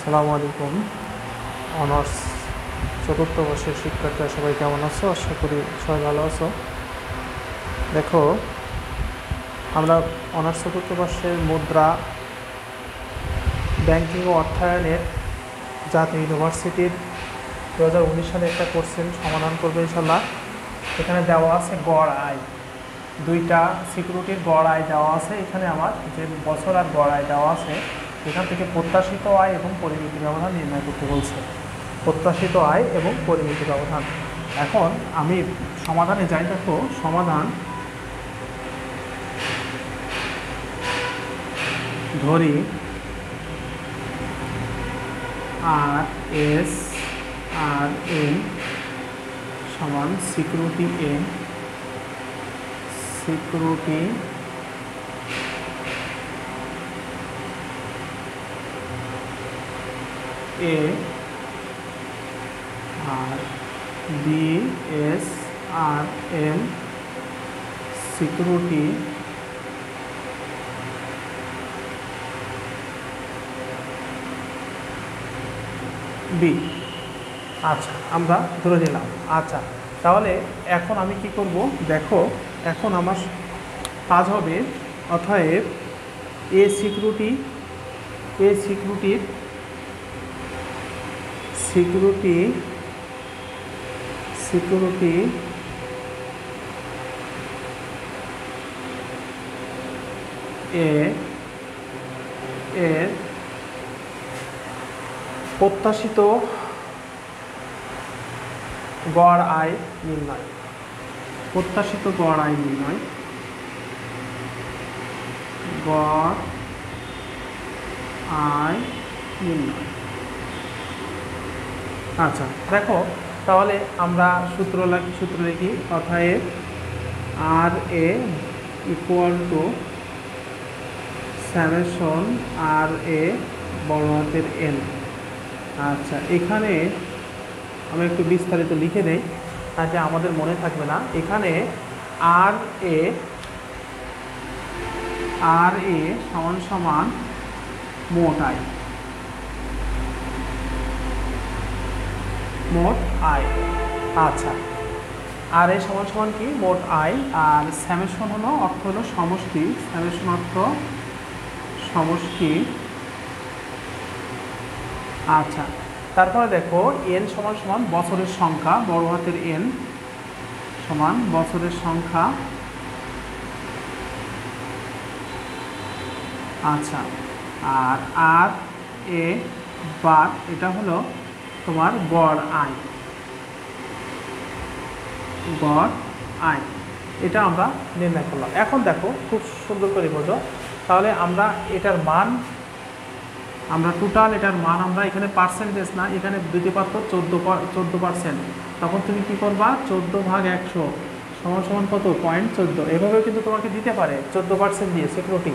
আসসালামু আলাইকুম। অনার্স চতুর্থ বর্ষের শিক্ষার্থীরা সবাই কেমন আছো? আশা করি সবাই ভালো আছো। দেখো, আমরা অনার্স চতুর্থ বর্ষের মুদ্রা, ব্যাংকিং ও অর্থায়নের জাতীয় ইউনিভার্সিটির 2019 সালে একটা কোশ্চেন সমাধান করবে ইনশাল্লাহ। এখানে দেওয়া আছে গড় আয়, দুইটা সিকিউরিটির গড় আয় দেওয়া আছে। এখানে আমার যে বছর আর গড় আয় দেওয়া আছে, এখান থেকে প্রত্যাশিত আয় এবং পরিমিতি ব্যবধান নির্ণয় করতে বলছে। প্রত্যাশিত আয় এবং পরিমিতি ব্যবধান। এখন আমি সমাধানে যাই। দেখো, সমাধান ধরি আর এস আর এন সমান সিকিউরিটি এন, সিকিউরিটি এ আর বি এস আর এন সিকিউরিটি বি। আচ্ছা, আমরা ধরে নিলাম। আচ্ছা, তাহলে এখন আমি কি করব? দেখো, এখন আমার কাজ হবে, অতএব এ সিকিউরিটির সিকিউরিটি এর প্রত্যাশিত গড় আয় নির্ণয়। প্রত্যাশিত গড় আয় নির্ণয়, গড় আয় নির্ণয়। আচ্ছা, দেখো, তাহলে আমরা সূত্র লিখি। অতএব আর এ ইকুয়াল টু সামেশন আর এ বড় হাতের এন। আচ্ছা, এখানে আমি একটু বিস্তারিত লিখে দেই, তাতে আমাদের মনে থাকবে না। এখানে আর এ সমান সমান মোট আয়, মোট আয়। আচ্ছা, আর এ সমান সমান কি? মোট আয়। আর সামেশন হলো, অর্থ হলো সমষ্টি, সামেশন অর্থ সমষ্টি। আচ্ছা, তারপরে দেখো, এন সমান সমান বছরের সংখ্যা, বড় হাতের এন সমান বছরের সংখ্যা। আচ্ছা, আর এ বার, এটা হলো তোমার গড় আয়, গড় আয়। এটা আমরা নির্ণয় করলাম। এখন দেখো, খুব সুন্দর করে বোঝো। তাহলে আমরা এটার মান, আমরা টোটাল এটার মান, আমরা এখানে পার্সেন্টেজ না, এখানে দিতে পারতো 14%। তখন তুমি কি করবা? 14/100 সমান সমান কত? 0.14। এভাবেও কিন্তু তোমাকে দিতে পারে 14% দিয়ে সিকিউরিটি।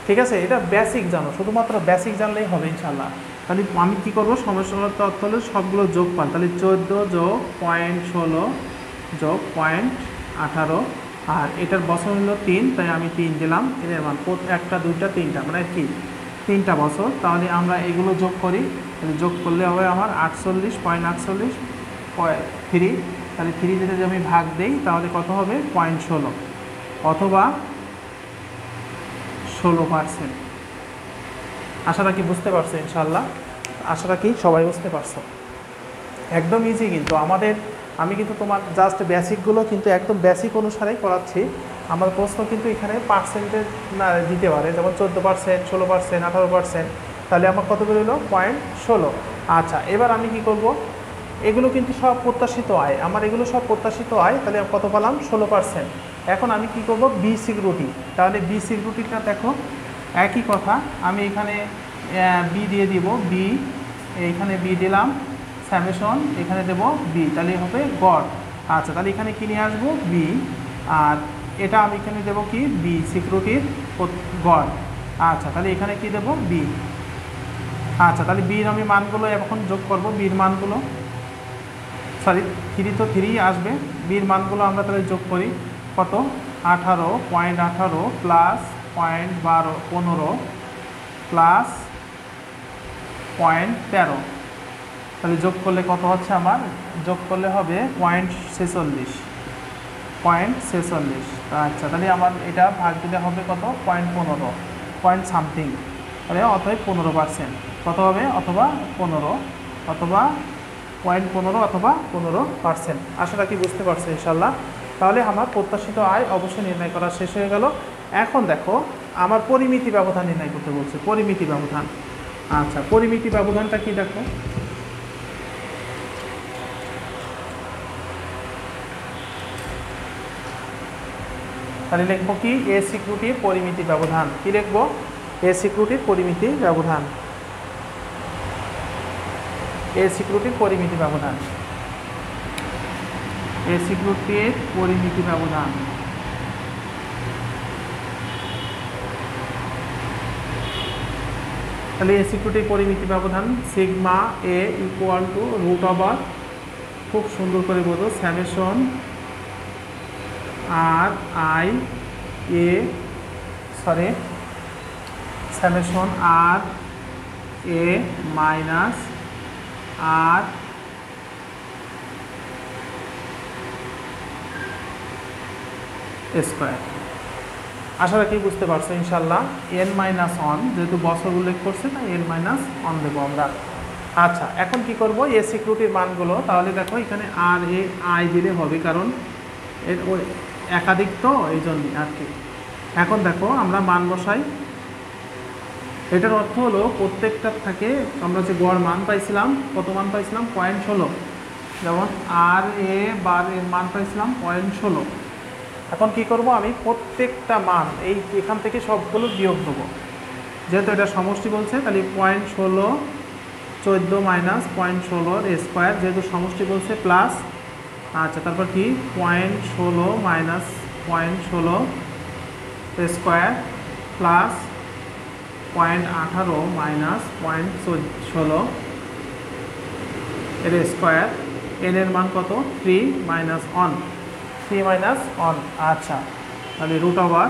ঠিক আছে, এটা বেসিক জানো, শুধুমাত্র বেসিক জানলেই হবে ইনশাল্লাহ। তাহলে আমি কি করবো? সমস্যাগুলোর অর্থ হলে সবগুলো যোগফল, তাহলে 14 যোগ 0.16 যোগ 0.18। আর এটার বছর হলো 3, তাই আমি 3 দিলাম। এদের মান 1, 2, 3টা, মানে কি 3টা বছর। তাহলে আমরা এগুলো যোগ করি, যোগ করলে হবে আমার 48.3। তাহলে 3 দিয়ে যদি আমি ভাগ দেই, তাহলে কত হবে? 0.16 অথবা 16%। আশা রাখি বুঝতে পারছো ইনশাল্লাহ। আশা রাখি সবাই বুঝতে পারছো। একদম ইজি কিন্তু আমাদের, আমি কিন্তু তোমার জাস্ট বেসিকগুলো কিন্তু একদম বেসিক অনুসারেই করাচ্ছি। আমার প্রশ্ন কিন্তু এখানে পার্সেন্টেজ না দিতে পারে, যেমন 14%, 16%, 18%। তাহলে আমার কত বেরোলো? 0.16। আচ্ছা, এবার আমি কি করব? এগুলো কিন্তু সব প্রত্যাশিত আয়, আমার এগুলো সব প্রত্যাশিত আয়। তাহলে কত পেলাম? 16%। এখন আমি কি করব? B security. তাহলে বি সিকিউরিটিটা দেখো, একই কথা, আমি এখানে বি দিয়ে দিব। বি, এইখানে বি দিলাম, সামেশন এখানে দেব বি, তাহলে হবে গড়। আচ্ছা, তাহলে এখানে কি নিয়ে আসবো? বি। আর এটা আমি এখানে দেবো কি? বি সিকিউরিটির গড়। আচ্ছা, তাহলে এখানে কি দেবো? বি। আচ্ছা, তাহলে বির আমি মানগুলো এখন যোগ করব। বির মানগুলো, সরি 3 তো 3 আসবে। বির মানগুলো আমরা তাহলে যোগ করি। কত? 18.18 প্লাস 0.15 প্লাস 0.13, তাহলে যোগ করলে কত হচ্ছে আমার, যোগ করলে হবে 0.46, আচ্ছা তাহলে আমার এটা ভাগ দিলে হবে কত 0.15 পয়েন্ট সামথিং, তাহলে অতএব 15%, কত হবে অথবা 15 অথবা 0.15 অথবা 15%। আশা রাখি বুঝতে পারছেন ইনশাল্লাহ। তাহলে আমার প্রত্যাশিত আয় অবশ্যই নির্ণয় করা শেষ হয়ে গেল। এখন দেখো আমার পরিমিতি ব্যবধান নির্ণয় করতে বলছে, পরিমিতি ব্যবধান। আচ্ছা পরিমিতি ব্যবধানটা কি দেখো, তাহলে লিখবো কি এ সিকিউরিটির পরিমিতি ব্যবধান, কি লিখবো এ সিকিউরিটির পরিমিতি ব্যবধান, এ সিকিউরিটির পরিমিতি ব্যবধান, এ সিকিউরিটির পরিমিতি ব্যবধান। তাহলে এ সিকিউরিটির পরিমিতি ব্যবধান sigma A equal to root over, খুব সুন্দর করে বোঝো, summation R I A summation R A minus R square. আশা রাখি বুঝতে পারছো ইনশাল্লাহ। n-1 যেহেতু বছর উল্লেখ করছে তাই n-1 দেবো আমরা। আচ্ছা এখন কি করব, এ সিকিউরিটির মানগুলো, তাহলে দেখো এখানে আর এ আই দিলে হবে, কারণ এর ওই একাধিক তো এই জন্যই আর কি। এখন দেখো আমরা মান বসাই, এটার অর্থ হলো প্রত্যেকটার থেকে আমরা যে গড় মান পাইছিলাম, কত মান পাইছিলাম 0.16, যেমন আর এ বার এর মান পাইছিলাম 0.16। এখন কি করব, আমি প্রত্যেকটা মান এই এখান থেকে সবগুলো বিয়োগ দেবো, যেহেতু এটা সমষ্টি বলছে তাহলে 0.16 14 মাইনাস 0.16 স্কোয়ার, যেহেতু সমষ্টি বলছে প্লাস, আচ্ছা তারপর কি 0.16 মাইনাস 0.16 স্কোয়ার প্লাস 0.18 মাইনাস 0.16 এর স্কোয়ার, এন এর মান কত 3 মাইনাস 1, আচ্ছা তাহলে রুট ওভার,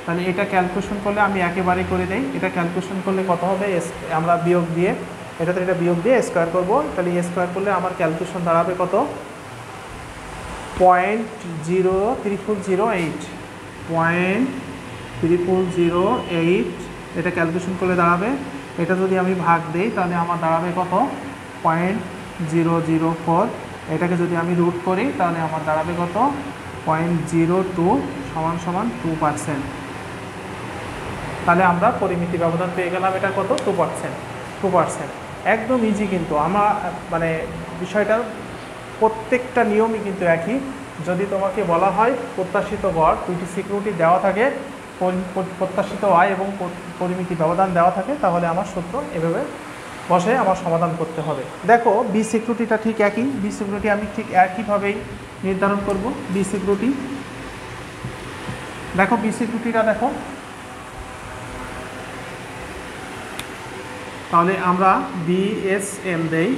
তাহলে এটা ক্যালকুলেশন করলে আমি একেবারে করে দেই, এটা ক্যালকুলেশন করলে কত হবে, আমরা বিয়োগ দিয়ে এটাতে এটা বিয়োগ দিয়ে স্কোয়ার করব, তাহলে স্কোয়ার করলে আমার ক্যালকুলেশন দাঁড়াবে কত 0.3008, এটা ক্যালকুলেশন করলে দাঁড়াবে, এটা যদি আমি ভাগ দিই তাহলে আমার দাঁড়াবে কত 0.004, এটাকে যদি আমি রুট করি তাহলে আমার দাঁড়াবে কত 0.02 সমান 2%। তাহলে আমরা পরিমিতি ব্যবধান পেয়ে গেলাম, এটা কত 2%। একদম ইজি, কিন্তু আমরা মানে বিষয়টার প্রত্যেকটা নিয়মই কিন্তু একই। যদি তোমাকে বলা হয় প্রত্যাশিত গড়, দুইটি সিকিউরিটি দেওয়া থাকে, প্রত্যাশিত আয় এবং পরিমিতি ব্যবধান দেওয়া থাকে, তাহলে আমার সূত্র এভাবে বসে আমার সমাধান করতে হবে। দেখো বি সিকিউরিটিটা ঠিক একই, বি সিকিউরিটি আমি ঠিক একইভাবেই নির্ধারণ করব। বি সিকিউরিটি দেখো, বি সিকিউরিটিটা দেখো, তাহলে আমরা বিএসএম দেই,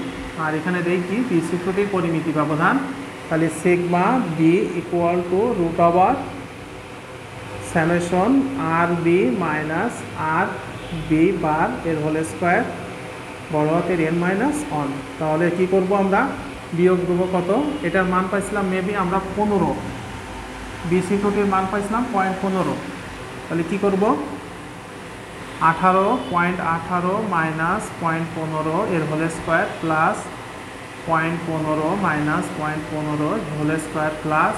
আর এখানে দেই কি বি সিকিউরিটির পরিমিতি ব্যবধান, তাহলে sigma B equal to root over summation R B minus R B bar এর হোল স্কোয়ার বড় হাতের n-1। তাহলে কি করব, আমরা বিয়োগ দেবো কত, এটার মান পাইছিলাম মেবি আমরা 15, বি সিকিউরিটির মান পাইছিলাম 0.15, তাহলে কি করব 18.18 মাইনাস 0.15 এর whole square plus 0.15 minus 0.15 whole square plus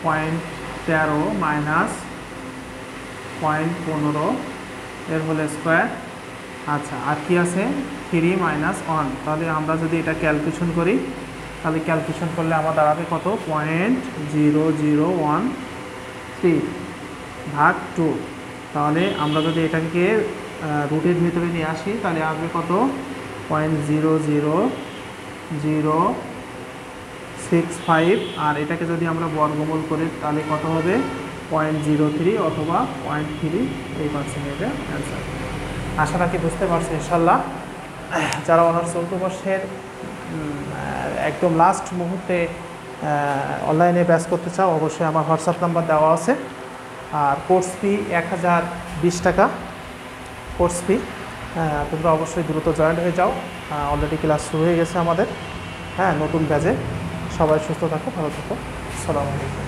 0.13 minus 0.15 এর হোল স্কোয়ার। আচ্ছা আর কি আছে 3 মাইনাস 1, তাহলে আমরা যদি এটা ক্যালকুলেশন করি তাহলে ক্যালকুলেশন করলে আমার দাঁড়াবে কত 0.0013 ভাগ 2। তাহলে আমরা যদি এটাকে রুটের ভিতরে নিয়ে আসি তাহলে আসবে কত 0.00065, আর এটাকে যদি আমরা বর্গমূল করি তাহলে কত হবে 0.03 অথবা 0.3, এই পার্সেন্টেজের অ্যান্সার। আশা রাখি বুঝতে পারছি ইনশাল্লাহ। যারা অনার্স চলতি বর্ষের একদম লাস্ট মুহূর্তে অনলাইনে ব্যাচ করতে চাও অবশ্যই আমার হোয়াটসঅ্যাপ নাম্বার দেওয়া আছে। আর কোর্স ফি 1020 টাকা কোর্স ফি, তোমরা অবশ্যই দ্রুত জয়েন হয়ে যাও। অলরেডি ক্লাস শুরু হয়ে গেছে আমাদের, নতুন ব্যাচে। সবাই সুস্থ থাকো, ভালো থাকো। আসসালামু আলাইকুম।